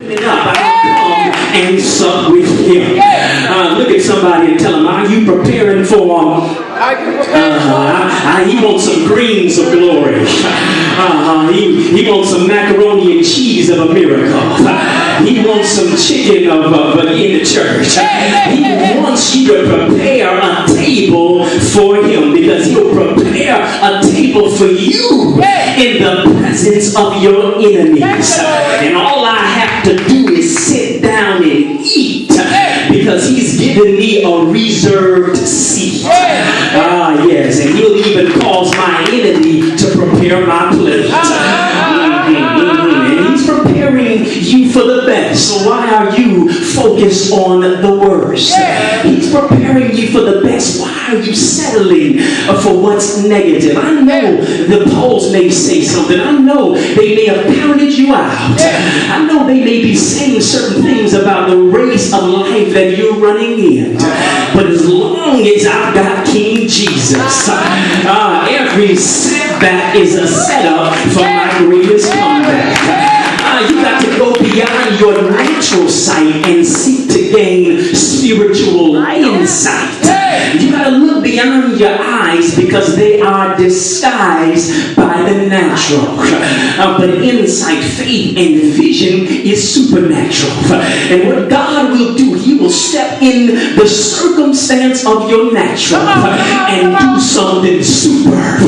Up, I come and sup with him. Look at somebody and tell him, are you preparing for he wants some greens of glory. He wants some macaroni and cheese of a miracle. He wants some chicken of in the church. He wants you to prepare a table for him, because he'll prepare a table for you in the presence of your enemies. And all I have to do is sit down and eat, because he's given me a reserved seat. Yes, and he'll even cause my enemy to prepare my plate. And he's preparing you for the best. So why are you focused on the worst? He's preparing you for the best. Why are you settling for what's negative? I know the polls may say something. I know they may have counted you out. I know they may be saying certain things about the race of life that you're running in. But as long as I've got King Jesus, every setback is a setup for my greatest comeback. You got to go beyond your natural sight and seek to gain spiritual insight. You got to look beyond your eyes, because they are disguised by the natural. But insight, faith, and vision is supernatural. And what God will do, he will step in the circumstance of your natural and do something super.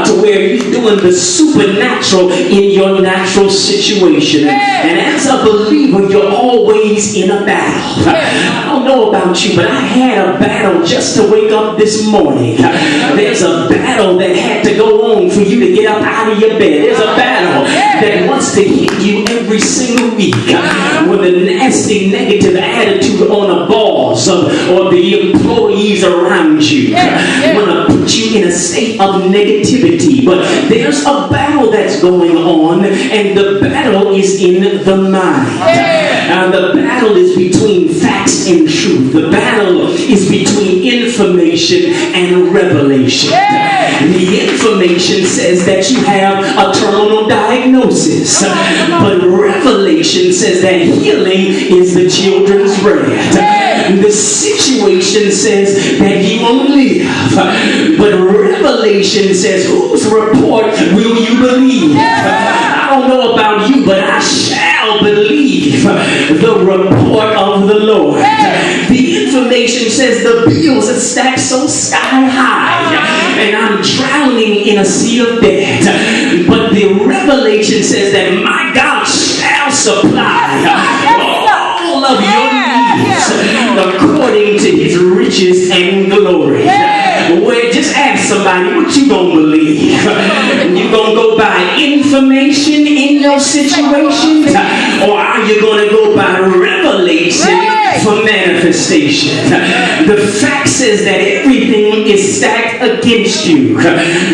To where he's doing the supernatural in your natural situation. And as a believer, you're always in a battle. I don't know about you, but I had a battle just to wake up this morning. There's a battle that had to go on for you to get up out of your bed. There's a battle that wants to hit you every single week with a nasty negative attitude on the boss or the employees around you. Want to put you in a state of negativity. But there's a battle that's going on, and the battle is in the mind. The battle is between facts and truth. The battle is between information and revelation. The information says that you have a terminal diagnosis, but revelation says that healing is the children's bread. The situation says that you won't live, but revelation says, whose report will you believe? I don't know about you, but I shall believe the report of the Lord. The information says the bills are stacked so sky high, and I'm drowning in a sea of debt. But the revelation says that my God shall supply all of your needs according to his riches and glory. Well, just ask somebody, what you gonna believe? You gonna go by information in your situation, or are you gonna go by revelation for manifestation? The fact says that everything is stacked against you,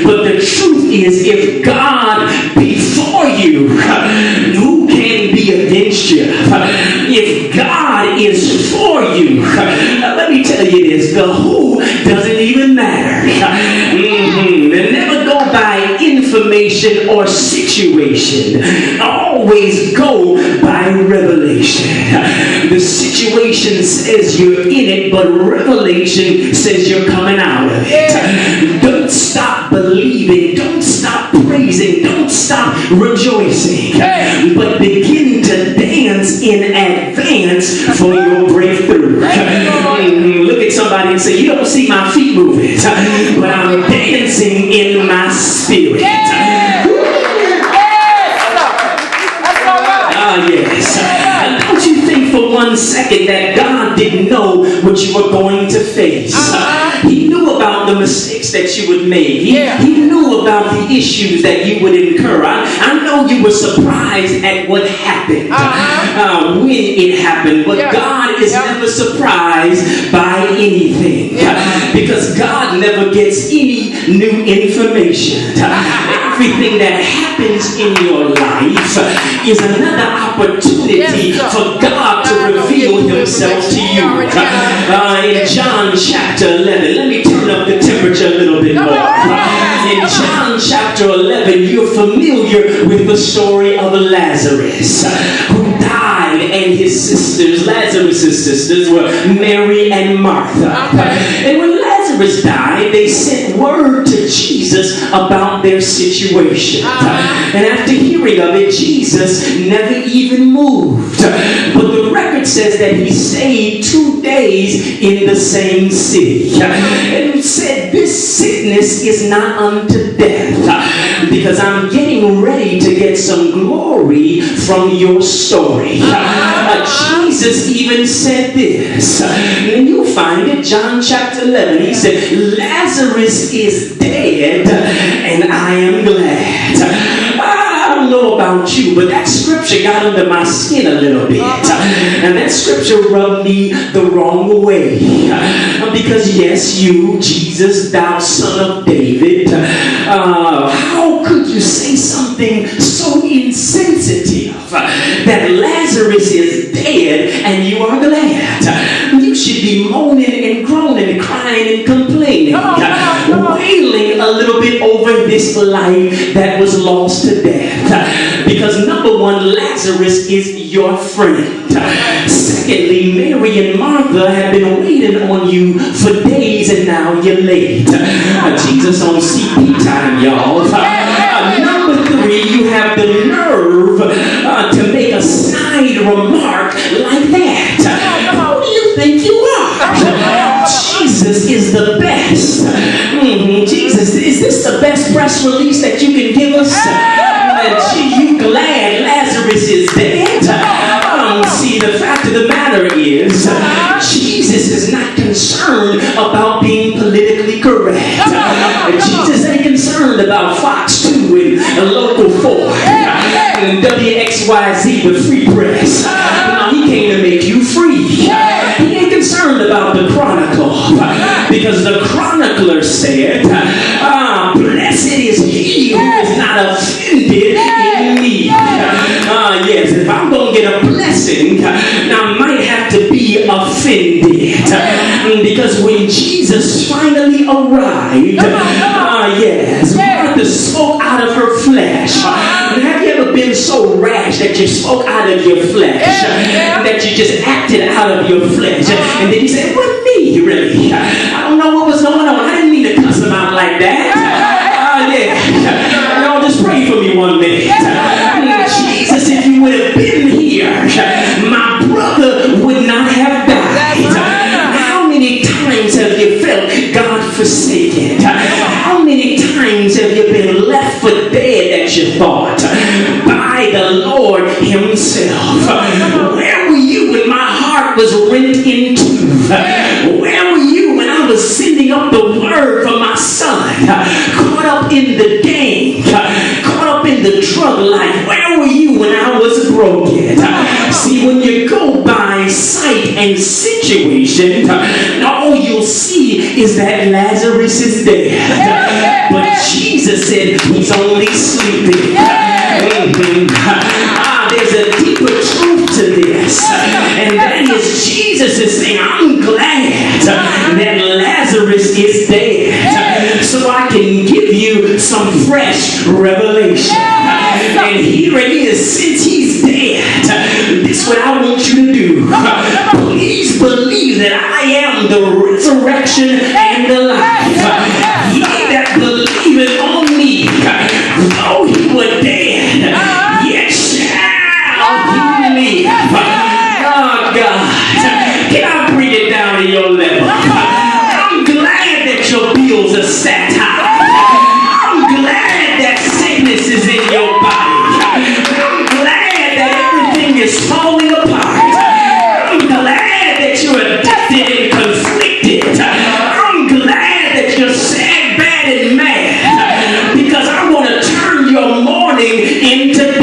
but the truth is, if God be for you, who can be against you? If God is for you, let me tell you this, the who doesn't even matter. Never go by information or situation. Always go by revelation. The situation says you're in it, but revelation says you're coming out of it. Don't stop believing. Don't stop praising. Don't stop rejoicing. But begin to dance in advance for your breakthrough. Look at somebody and say, you don't see my feet moving, but I'm dancing in my spirit. Yes. Don't you think for one second that God didn't know what you were going to face? He knew about the mistakes that you would make. He knew about the issues that you would incur. I know you were surprised at what happened when it happened, but God is never surprised by anything, because God never gets any new information. Everything that happens in your life is another opportunity for God to reveal himself to you. In John chapter 11, let me turn up the temperature a little bit more. In John chapter 11, you're familiar with the story of Lazarus, who died Lazarus' sisters were Mary and Martha. And when Lazarus died, they sent word to Jesus about their situation. And after hearing of it, Jesus never even moved. But the record says that he stayed 2 days in the same city. And said, this sickness is not unto death, because I'm getting ready to get some glory from your story. Jesus even said this, and you'll find it, John chapter 11. He said, Lazarus is dead, and I am glad. I don't know about you, but that scripture got under my skin a little bit. And that scripture rubbed me the wrong way. Because yes, you, Jesus, thou son of David, how could you say something so insensitive that Lazarus is dead and you are glad? You should be moaning and groaning, crying and complaining, wailing a little bit over this life that was lost to death. Because number one, Lazarus is your friend. Secondly, Mary and Martha have been waiting on you for days and now you're late. Jesus on CP time, y'all. Number three, you have the nerve to make a snide remark like that. Who do you think you are? Jesus is the best. Jesus, is this the best press release that you can give us? You glad Lazarus is dead? See, the fact of the matter is, Jesus is not concerned about being politically correct. Jesus ain't concerned about Fox 2 and Local 4 and WXYZ, the free press. No, he came to make you free. He ain't concerned about the Chronicle, because the chronicler said, blessed is he who is not offended in me. Yes, if I'm going to get a blessing, now I might have to be offended. Because when Jesus finally arrived, yes, Martha spoke out of her flesh. Have you ever been so rash that you spoke out of your flesh? That you just acted out of your flesh? And then you said, what me, really? I don't know what was going on. I didn't mean to cuss him out like that. Y'all just pray for me one minute. Jesus, if you would have been here, my brother would not have died. How many times have you felt God forsaken? How many times have you been left for dead, as you thought, by the Lord himself? Where were you when my heart was rent in two? Where were you when I was sending up the word for my son? Caught up in the game, caught up in the drug life. Where were you when I was broken? See, when you go by sight and situation, all you'll see is that Lazarus is dead. But Jesus said he's only sleeping. There's a deeper truth to this, and that is Jesus is saying, I'm glad that Lazarus is dead, so I can give you some fresh revelation. And here it is, since he's dead, this is what I want you to do. Please believe that I am the resurrection and the life. He that believeth on me, though he were dead, yet shall he live. Oh God, can I bring it down to your level? I'm glad that your bills are set high. I'm glad that sickness is in your body. I'm glad that everything is falling apart. I'm glad that you're addicted and conflicted. I'm glad that you're sad, bad, and mad, because I want to turn your mourning into